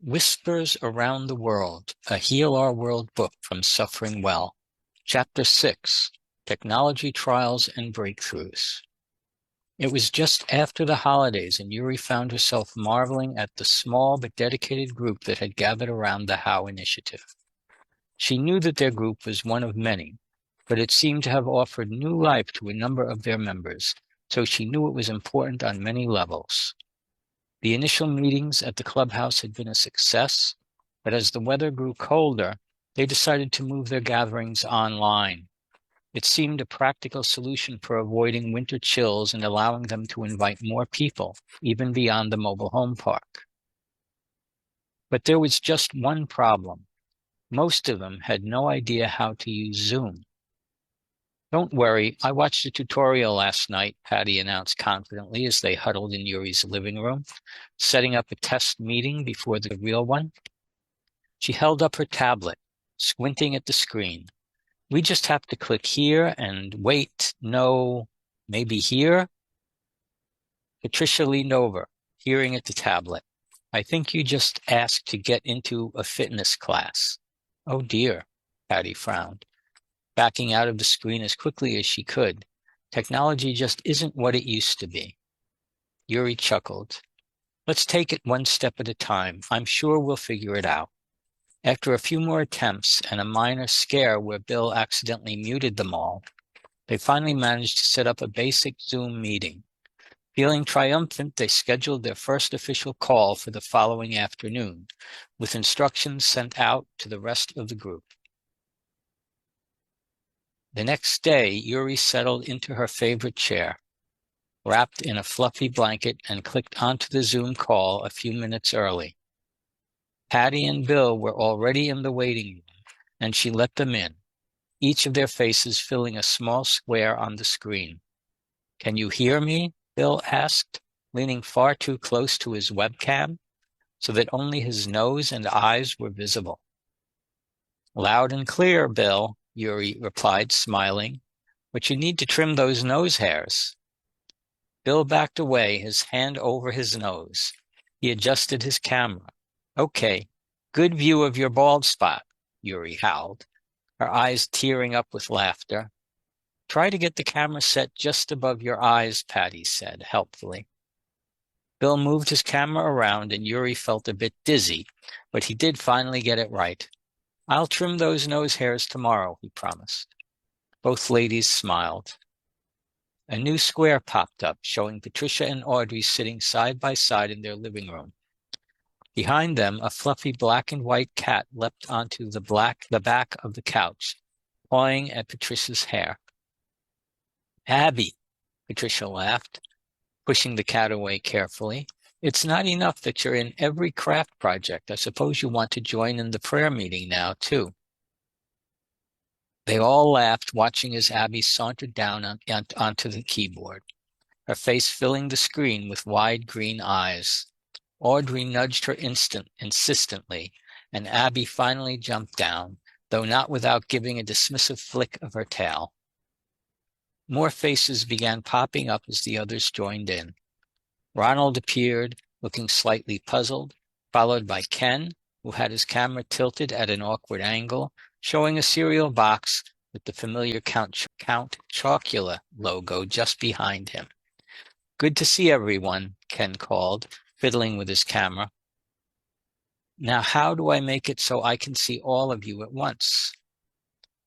Whispers Around the World, a Heal Our World book from SufferingWell. Chapter 6, Technology Trials and Breakthroughs. It was just after the holidays, and Yuri found herself marveling at the small but dedicated group that had gathered around the How Initiative. She knew that their group was one of many, but it seemed to have offered new life to a number of their members, so she knew it was important on many levels. The initial meetings at the clubhouse had been a success, but as the weather grew colder, they decided to move their gatherings online. It seemed a practical solution for avoiding winter chills and allowing them to invite more people, even beyond the mobile home park. But there was just one problem. Most of them had no idea how to use Zoom. "Don't worry, I watched a tutorial last night," Patty announced confidently as they huddled in Yuri's living room, setting up a test meeting before the real one. She held up her tablet, squinting at the screen. "We just have to click here and wait, no, maybe here?" Patricia leaned over, peering at the tablet. "I think you just asked to get into a fitness class." "Oh dear," Patty frowned, backing out of the screen as quickly as she could. Technology just isn't what it used to be. Yuri chuckled. "Let's take it one step at a time. I'm sure we'll figure it out." After a few more attempts and a minor scare where Bill accidentally muted them all, they finally managed to set up a basic Zoom meeting. Feeling triumphant, they scheduled their first official call for the following afternoon, with instructions sent out to the rest of the group. The next day, Yuri settled into her favorite chair, wrapped in a fluffy blanket, and clicked onto the Zoom call a few minutes early. Patty and Bill were already in the waiting room, and she let them in, each of their faces filling a small square on the screen. "Can you hear me?" Bill asked, leaning far too close to his webcam so that only his nose and eyes were visible. "Loud and clear, Bill," Yuri replied, smiling, "but you need to trim those nose hairs." Bill backed away, his hand over his nose. He adjusted his camera. "Okay, good view of your bald spot," Yuri howled, her eyes tearing up with laughter. "Try to get the camera set just above your eyes," Patty said helpfully. Bill moved his camera around, and Yuri felt a bit dizzy, but he did finally get it right. "I'll trim those nose hairs tomorrow," he promised. Both ladies smiled. A new square popped up, showing Patricia and Audrey sitting side by side in their living room. Behind them, a fluffy black and white cat leapt onto the back of the couch, pawing at Patricia's hair. "Abby," Patricia laughed, pushing the cat away carefully. "It's not enough that you're in every craft project. I suppose you want to join in the prayer meeting now, too." They all laughed, watching as Abby sauntered down onto the keyboard, her face filling the screen with wide green eyes. Audrey nudged her insistently, and Abby finally jumped down, though not without giving a dismissive flick of her tail. More faces began popping up as the others joined in. Ronald appeared, looking slightly puzzled, followed by Ken, who had his camera tilted at an awkward angle, showing a cereal box with the familiar Count Chocula logo just behind him. "Good to see everyone," Ken called, fiddling with his camera. "Now how do I make it so I can see all of you at once?"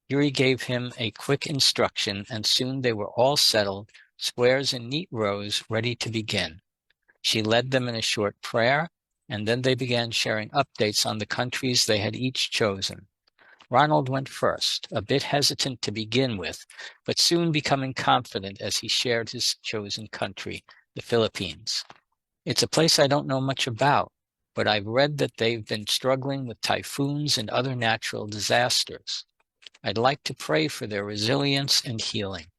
Yuri gave him a quick instruction, and soon they were all settled, squares in neat rows, ready to begin. She led them in a short prayer, and then they began sharing updates on the countries they had each chosen. Ronald went first, a bit hesitant to begin with, but soon becoming confident as he shared his chosen country, the Philippines. "It's a place I don't know much about, but I've read that they've been struggling with typhoons and other natural disasters. I'd like to pray for their resilience and healing."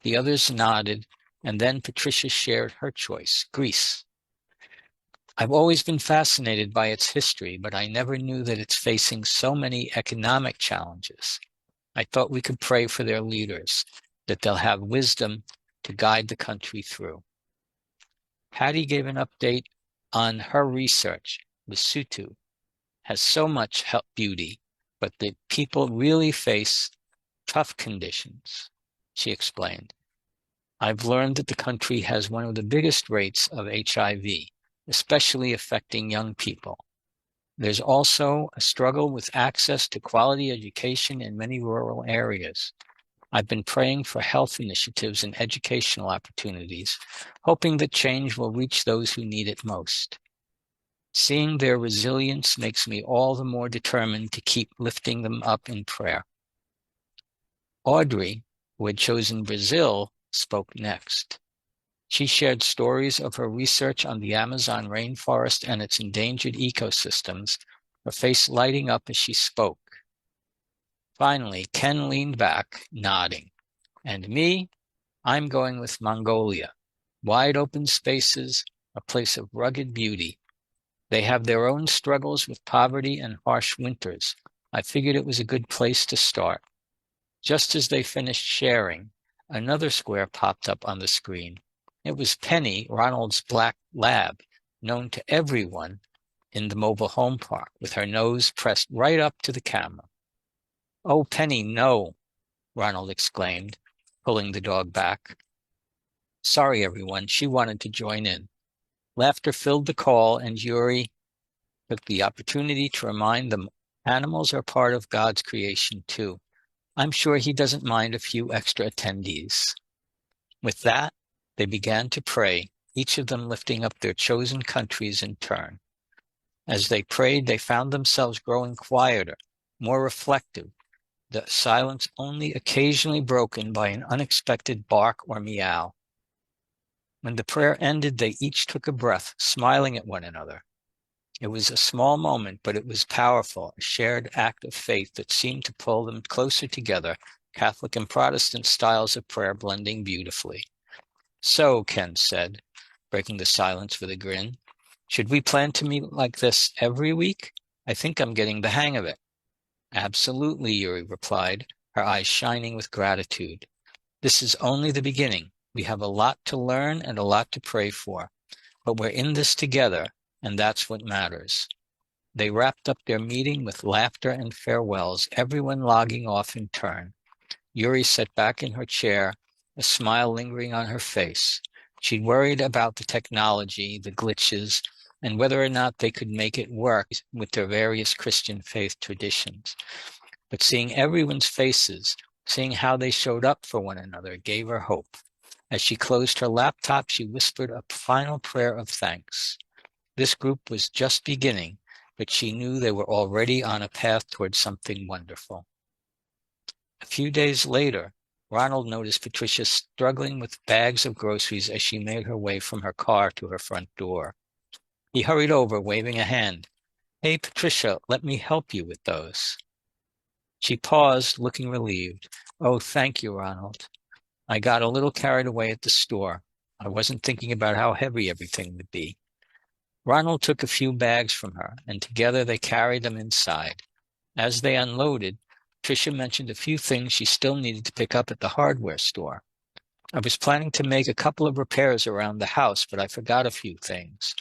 The others nodded, and then Patricia shared her choice, Greece. "I've always been fascinated by its history, but I never knew that it's facing so many economic challenges. I thought we could pray for their leaders, that they'll have wisdom to guide the country through." Patty gave an update on her research, Lesotho, has so much beauty, but the people really face tough conditions, she explained. I've learned that the country has one of the biggest rates of HIV, especially affecting young people. There's also a struggle with access to quality education in many rural areas. I've been praying for health initiatives and educational opportunities, hoping that change will reach those who need it most. Seeing their resilience makes me all the more determined to keep lifting them up in prayer. Audrey, who had chosen Brazil, spoke next. She shared stories of her research on the Amazon rainforest and its endangered ecosystems, her face lighting up as she spoke. Finally, Ken leaned back, nodding. And me? I'm going with Mongolia. Wide open spaces, a place of rugged beauty. They have their own struggles with poverty and harsh winters. I figured it was a good place to start. Just as they finished sharing, another square popped up on the screen. It was Penny, Ronald's black lab, known to everyone in the mobile home park, with her nose pressed right up to the camera. Oh, Penny, no, Ronald exclaimed, pulling the dog back. Sorry, everyone, she wanted to join in. Laughter filled the call, and Yuri took the opportunity to remind them animals are part of God's creation too. I'm sure he doesn't mind a few extra attendees. With that, they began to pray, each of them lifting up their chosen countries in turn. As they prayed, they found themselves growing quieter, more reflective, the silence only occasionally broken by an unexpected bark or meow. When the prayer ended, they each took a breath, smiling at one another. It was a small moment, but it was powerful, a shared act of faith that seemed to pull them closer together, Catholic and Protestant styles of prayer blending beautifully. So, Ken said, breaking the silence with a grin, should we plan to meet like this every week? I think I'm getting the hang of it. Absolutely, Yuri replied, her eyes shining with gratitude. This is only the beginning. We have a lot to learn and a lot to pray for, but we're in this together, and that's what matters. They wrapped up their meeting with laughter and farewells, everyone logging off in turn. Yuri sat back in her chair, a smile lingering on her face. She'd worried about the technology, the glitches, and whether or not they could make it work with their various Christian faith traditions. But seeing everyone's faces, seeing how they showed up for one another, gave her hope. As she closed her laptop, she whispered a final prayer of thanks. This group was just beginning, but she knew they were already on a path towards something wonderful. A few days later, Ronald noticed Patricia struggling with bags of groceries as she made her way from her car to her front door. He hurried over, waving a hand. Hey, Patricia, let me help you with those. She paused, looking relieved. Oh, thank you, Ronald. I got a little carried away at the store. I wasn't thinking about how heavy everything would be. Ronald took a few bags from her, and together they carried them inside. As they unloaded, Tricia mentioned a few things she still needed to pick up at the hardware store. I was planning to make a couple of repairs around the house, but I forgot a few things.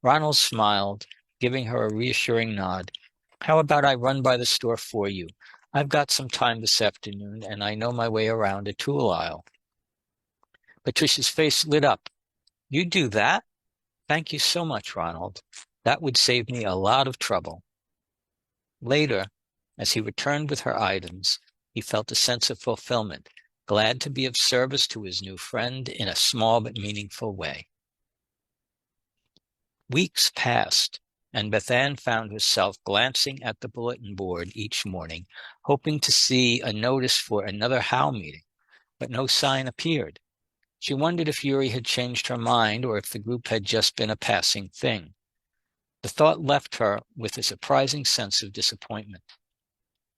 Ronald smiled, giving her a reassuring nod. How about I run by the store for you? I've got some time this afternoon, and I know my way around a tool aisle. Patricia's face lit up. You do that? Thank you so much, Ronald. That would save me a lot of trouble. Later, as he returned with her items, he felt a sense of fulfillment, glad to be of service to his new friend in a small but meaningful way. Weeks passed, and Beth Ann found herself glancing at the bulletin board each morning, hoping to see a notice for another How meeting, but no sign appeared. She wondered if Yuri had changed her mind or if the group had just been a passing thing. The thought left her with a surprising sense of disappointment.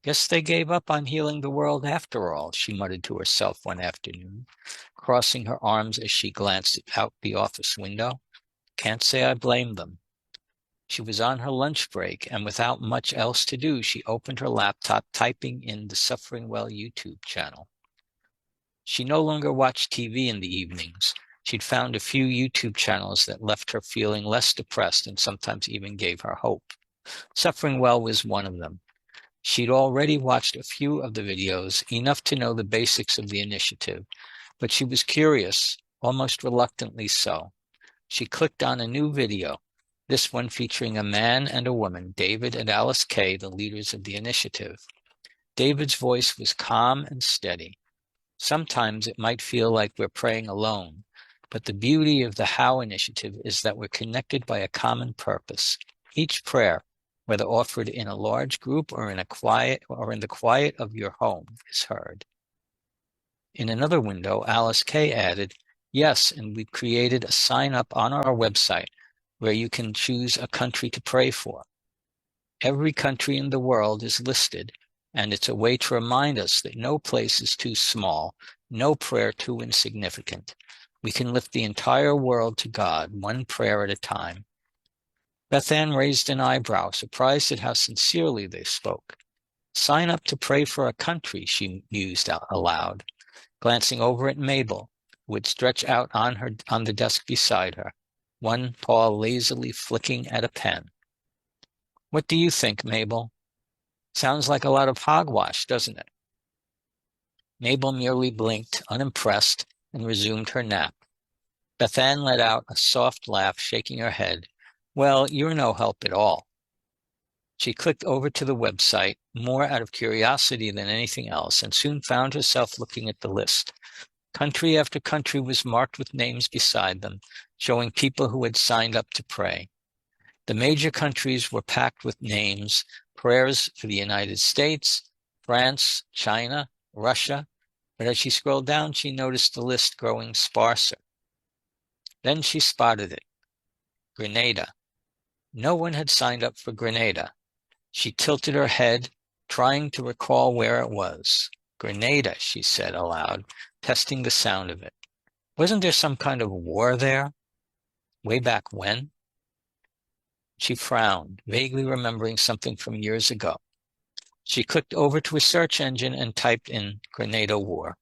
Guess they gave up on healing the world after all, she muttered to herself one afternoon, crossing her arms as she glanced out the office window. Can't say I blame them. She was on her lunch break, and without much else to do, she opened her laptop, typing in the SufferingWell YouTube channel. She no longer watched TV in the evenings. She'd found a few YouTube channels that left her feeling less depressed and sometimes even gave her hope. SufferingWell was one of them. She'd already watched a few of the videos, enough to know the basics of the initiative, but she was curious, almost reluctantly so. She clicked on a new video, this one featuring a man and a woman, David and Alice Kay, the leaders of the initiative. David's voice was calm and steady. Sometimes it might feel like we're praying alone, but the beauty of the How initiative is that we're connected by a common purpose. Each prayer, whether offered in a large group or in the quiet of your home, is heard. In another window, Alice Kay added, "Yes, and we've created a sign up on our website where you can choose a country to pray for. Every country in the world is listed, and it's a way to remind us that no place is too small, no prayer too insignificant. We can lift the entire world to God, one prayer at a time." Beth Ann raised an eyebrow, surprised at how sincerely they spoke. "Sign up to pray for a country," she mused out aloud, glancing over at Mabel, who would stretch out on the desk beside her, one paw lazily flicking at a pen. "What do you think, Mabel? Sounds like a lot of hogwash, doesn't it?" Mabel merely blinked, unimpressed, and resumed her nap. Beth Ann let out a soft laugh, shaking her head. "Well, you're no help at all." She clicked over to the website, more out of curiosity than anything else, and soon found herself looking at the list. Country after country was marked with names beside them, showing people who had signed up to pray. The major countries were packed with names, prayers for the United States, France, China, Russia, but as she scrolled down, she noticed the list growing sparser. Then she spotted it. Grenada. No one had signed up for Grenada. She tilted her head, trying to recall where it was. Grenada, she said aloud, testing the sound of it. Wasn't there some kind of war there? Way back when? She frowned, vaguely remembering something from years ago. She clicked over to a search engine and typed in Grenada War.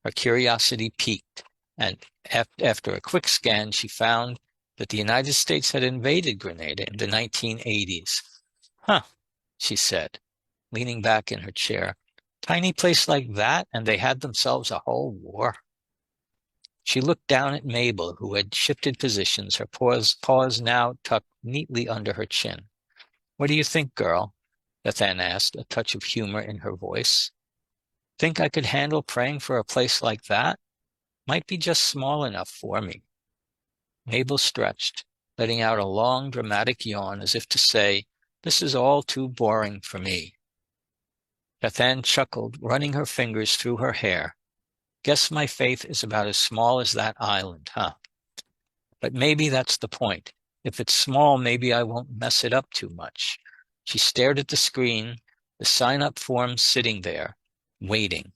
Her curiosity piqued, and after a quick scan, she found that the United States had invaded Grenada in the 1980s. "Huh," she said, leaning back in her chair. "Tiny place like that, and they had themselves a whole war." She looked down at Mabel, who had shifted positions, her paws now tucked neatly under her chin. "What do you think, girl?" Beth Ann asked, a touch of humor in her voice. "Think I could handle praying for a place like that? Might be just small enough for me." Mabel stretched, letting out a long, dramatic yawn as if to say, "This is all too boring for me." Beth Ann chuckled, running her fingers through her hair. "Guess my faith is about as small as that island, huh? But maybe that's the point. If it's small, maybe I won't mess it up too much." She stared at the screen, the sign-up form sitting there, waiting.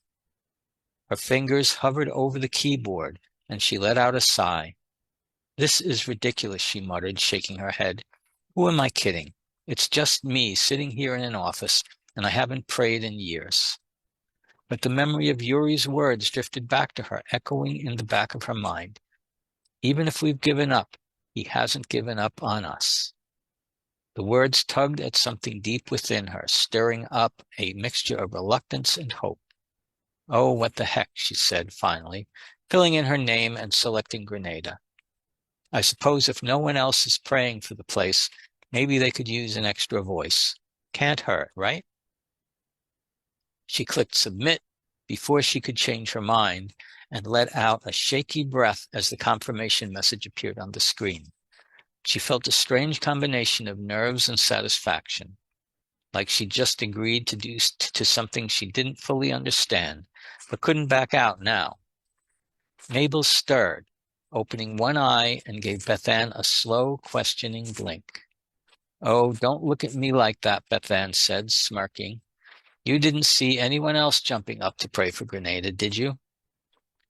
Her fingers hovered over the keyboard, and she let out a sigh. "This is ridiculous," she muttered, shaking her head. "Who am I kidding? It's just me sitting here in an office, and I haven't prayed in years." But the memory of Yuri's words drifted back to her, echoing in the back of her mind. Even if we've given up, he hasn't given up on us. The words tugged at something deep within her, stirring up a mixture of reluctance and hope. "Oh, what the heck," she said finally, filling in her name and selecting Grenada. "I suppose if no one else is praying for the place, maybe they could use an extra voice. Can't hurt, right?" She clicked submit before she could change her mind and let out a shaky breath as the confirmation message appeared on the screen. She felt a strange combination of nerves and satisfaction, like she just agreed to something she didn't fully understand, but couldn't back out now. Mabel stirred, opening one eye, and gave Beth Ann a slow, questioning blink. "Oh, don't look at me like that," Beth Ann said, smirking. "You didn't see anyone else jumping up to pray for Grenada, did you?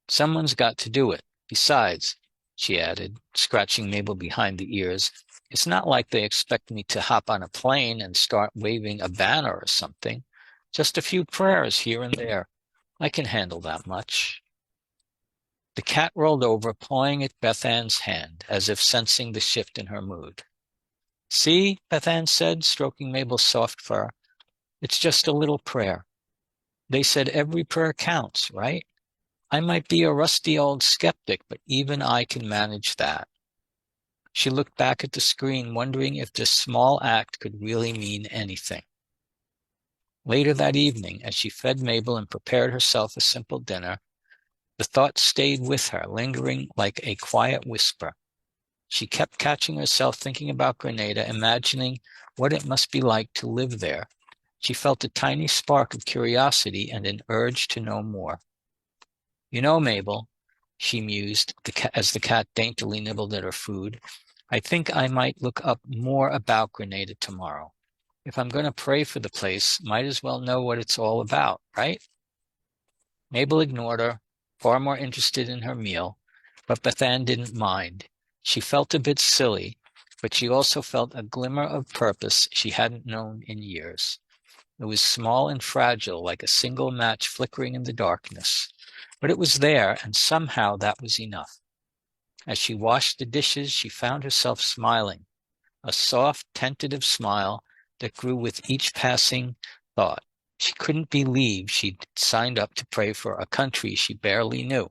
Someone's got to do it. Besides," she added, scratching Mabel behind the ears, "it's not like they expect me to hop on a plane and start waving a banner or something. Just a few prayers here and there. I can handle that much." The cat rolled over, pawing at Beth Ann's hand, as if sensing the shift in her mood. See, Beth Ann said, stroking Mabel's soft fur. It's just a little prayer. They said every prayer counts, right? I might be a rusty old skeptic, but even I can manage that. She looked back at the screen, wondering if this small act could really mean anything. Later that evening, as she fed Mabel and prepared herself a simple dinner, the thought stayed with her, lingering like a quiet whisper. She kept catching herself thinking about Grenada, imagining what it must be like to live there. She felt a tiny spark of curiosity and an urge to know more. You know, Mabel, she mused as the cat daintily nibbled at her food, I think I might look up more about Grenada tomorrow. If I'm going to pray for the place, might as well know what it's all about, right? Mabel ignored her, far more interested in her meal, but Beth Ann didn't mind. She felt a bit silly, but she also felt a glimmer of purpose she hadn't known in years. It was small and fragile, like a single match flickering in the darkness. But it was there, and somehow that was enough. As she washed the dishes, she found herself smiling, a soft, tentative smile that grew with each passing thought. She couldn't believe she'd signed up to pray for a country she barely knew,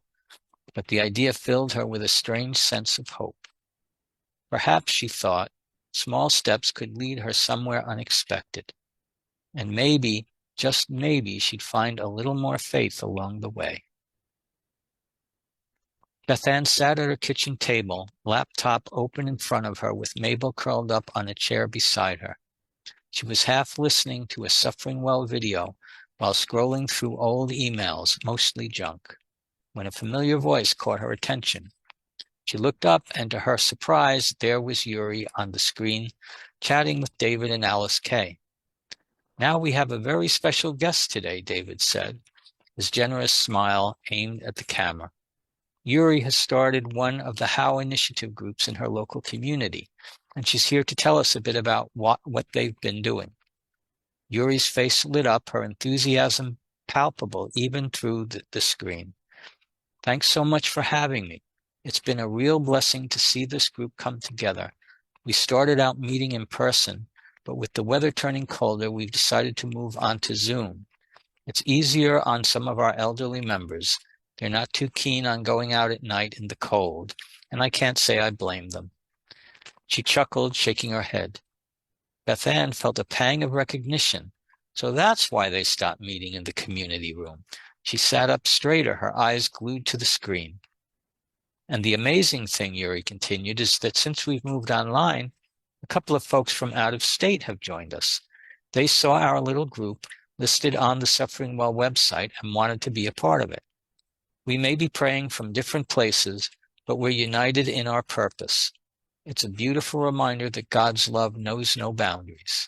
but the idea filled her with a strange sense of hope. Perhaps, she thought, small steps could lead her somewhere unexpected. And maybe, just maybe, she'd find a little more faith along the way. Beth Ann sat at her kitchen table, laptop open in front of her with Mabel curled up on a chair beside her. She was half listening to a SufferingWell video while scrolling through old emails, mostly junk, when a familiar voice caught her attention. She looked up, and to her surprise, there was Yuri on the screen, chatting with David and Alice Kay. Now we have a very special guest today, David said, his generous smile aimed at the camera. Yuri has started one of the How Initiative groups in her local community, and she's here to tell us a bit about what they've been doing. Yuri's face lit up, her enthusiasm palpable even through the screen. Thanks so much for having me. It's been a real blessing to see this group come together. We started out meeting in person, but with the weather turning colder, we've decided to move on to Zoom. It's easier on some of our elderly members. They're not too keen on going out at night in the cold, and I can't say I blame them. She chuckled, shaking her head. Beth Ann felt a pang of recognition. So that's why they stopped meeting in the community room. She sat up straighter, her eyes glued to the screen. And the amazing thing, Yuri continued, is that since we've moved online, a couple of folks from out of state have joined us. They saw our little group listed on the SufferingWell website and wanted to be a part of it. We may be praying from different places, but we're united in our purpose. It's a beautiful reminder that God's love knows no boundaries.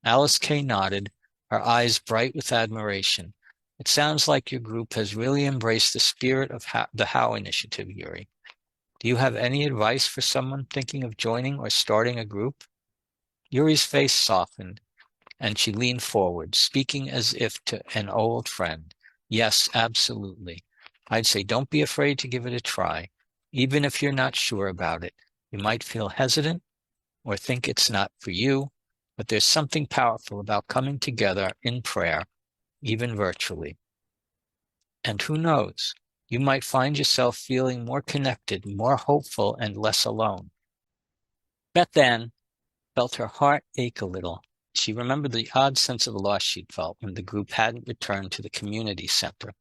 Alice Kay nodded, her eyes bright with admiration. It sounds like your group has really embraced the spirit of the How Initiative, Yuri. Do you have any advice for someone thinking of joining or starting a group? Yuri's face softened, and she leaned forward, speaking as if to an old friend. Yes, absolutely. I'd say don't be afraid to give it a try. Even if you're not sure about it, you might feel hesitant or think it's not for you, but there's something powerful about coming together in prayer, even virtually. And who knows, you might find yourself feeling more connected, more hopeful, and less alone. Beth Ann felt her heart ache a little. She remembered the odd sense of loss she'd felt when the group hadn't returned to the community center,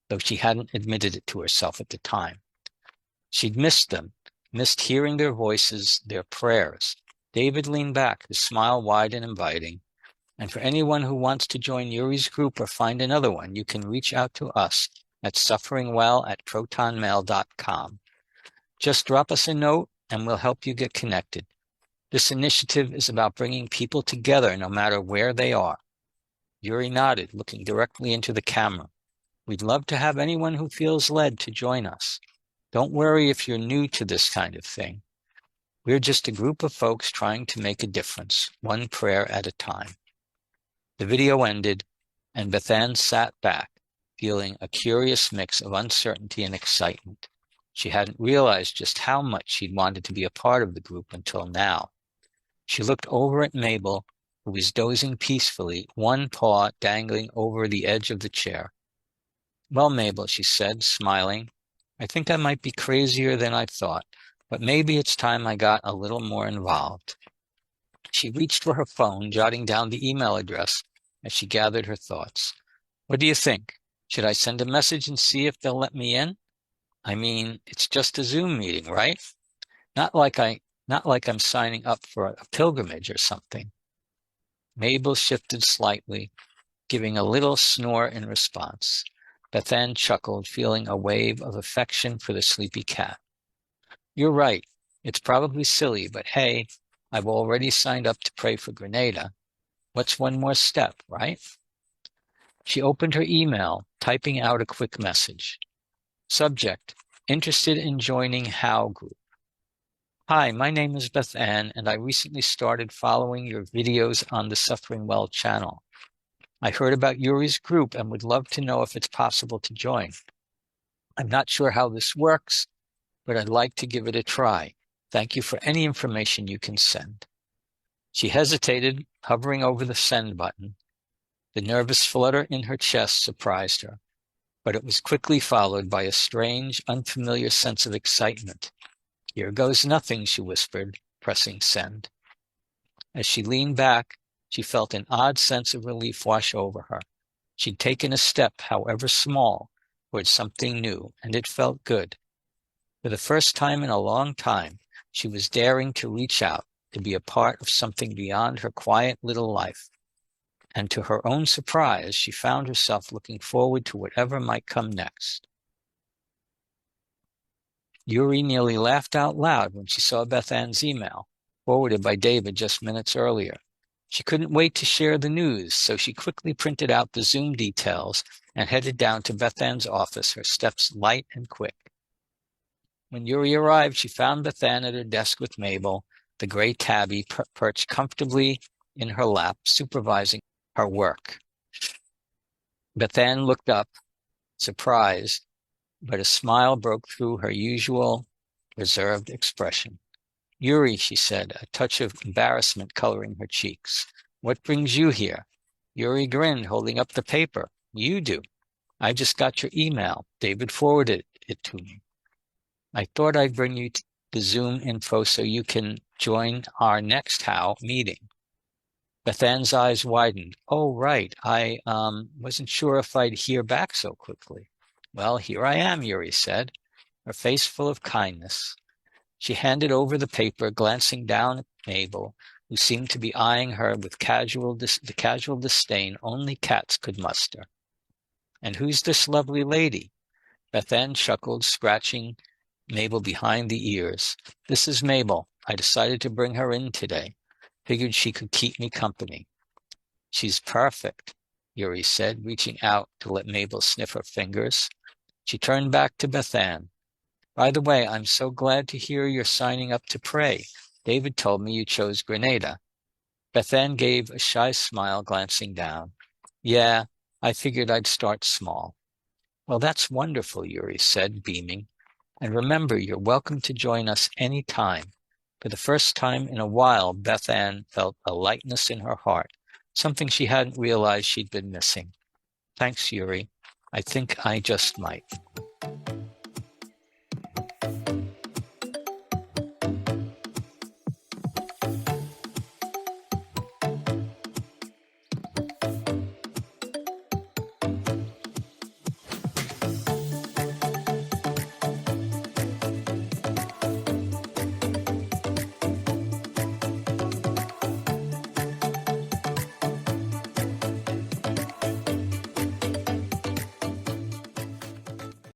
though she hadn't admitted it to herself at the time. She'd missed them, missed hearing their voices, their prayers. David leaned back, his smile wide and inviting. And for anyone who wants to join Yuri's group or find another one, you can reach out to us at SufferingWell@protonmail.com. Just drop us a note and we'll help you get connected. This initiative is about bringing people together no matter where they are. Yuri nodded, looking directly into the camera. We'd love to have anyone who feels led to join us. Don't worry if you're new to this kind of thing. We're just a group of folks trying to make a difference, one prayer at a time. The video ended, and Beth Ann sat back, feeling a curious mix of uncertainty and excitement. She hadn't realized just how much she'd wanted to be a part of the group until now. She looked over at Mabel, who was dozing peacefully, one paw dangling over the edge of the chair. "Well, Mabel," she said, smiling, "I think I might be crazier than I thought, but maybe it's time I got a little more involved." She reached for her phone, jotting down the email address as she gathered her thoughts. "What do you think? Should I send a message and see if they'll let me in? I mean, it's just a Zoom meeting, right? Not like I'm signing up for a pilgrimage or something." Mabel shifted slightly, giving a little snore in response. Beth Ann chuckled, feeling a wave of affection for the sleepy cat. "You're right. It's probably silly, but hey, I've already signed up to pray for Grenada. What's one more step, right?" She opened her email, typing out a quick message. Subject: interested in joining How group. "Hi, my name is Beth Ann, and I recently started following your videos on the SufferingWell channel. I heard about Yuri's group and would love to know if it's possible to join. I'm not sure how this works, but I'd like to give it a try. Thank you for any information you can send." She hesitated, hovering over the send button. The nervous flutter in her chest surprised her, but it was quickly followed by a strange, unfamiliar sense of excitement. "Here goes nothing," she whispered, pressing send. As she leaned back, she felt an odd sense of relief wash over her. She'd taken a step, however small, towards something new, and it felt good. For the first time in a long time, she was daring to reach out, to be a part of something beyond her quiet little life. And to her own surprise, she found herself looking forward to whatever might come next. Yuri nearly laughed out loud when she saw Beth Ann's email, forwarded by David just minutes earlier. She couldn't wait to share the news, so she quickly printed out the Zoom details and headed down to Beth Ann's office, her steps light and quick. When Yuri arrived, she found Beth Ann at her desk with Mabel, the gray tabby perched comfortably in her lap, supervising her work. Beth Ann looked up, surprised, but a smile broke through her usual reserved expression. "Yuri," she said, a touch of embarrassment coloring her cheeks. "What brings you here?" Yuri grinned, holding up the paper. "You do. I just got your email. David forwarded it to me. I thought I'd bring you the Zoom info so you can join our next How meeting." Beth Ann's eyes widened. "Oh, right. I wasn't sure if I'd hear back so quickly." "Well, here I am," Yuri said, her face full of kindness. She handed over the paper, glancing down at Mabel, who seemed to be eyeing her with the casual disdain only cats could muster. "And who's this lovely lady?" Beth Ann chuckled, scratching Mabel behind the ears. "This is Mabel. I decided to bring her in today. Figured she could keep me company." "She's perfect," Yuri said, reaching out to let Mabel sniff her fingers. She turned back to Beth Ann. "By the way, I'm so glad to hear you're signing up to pray. David told me you chose Grenada." Beth Ann gave a shy smile, glancing down. "Yeah, I figured I'd start small." "Well, that's wonderful," Yuri said, beaming. "And remember, you're welcome to join us any time." For the first time in a while, Beth Ann felt a lightness in her heart, something she hadn't realized she'd been missing. "Thanks, Yuri. I think I just might."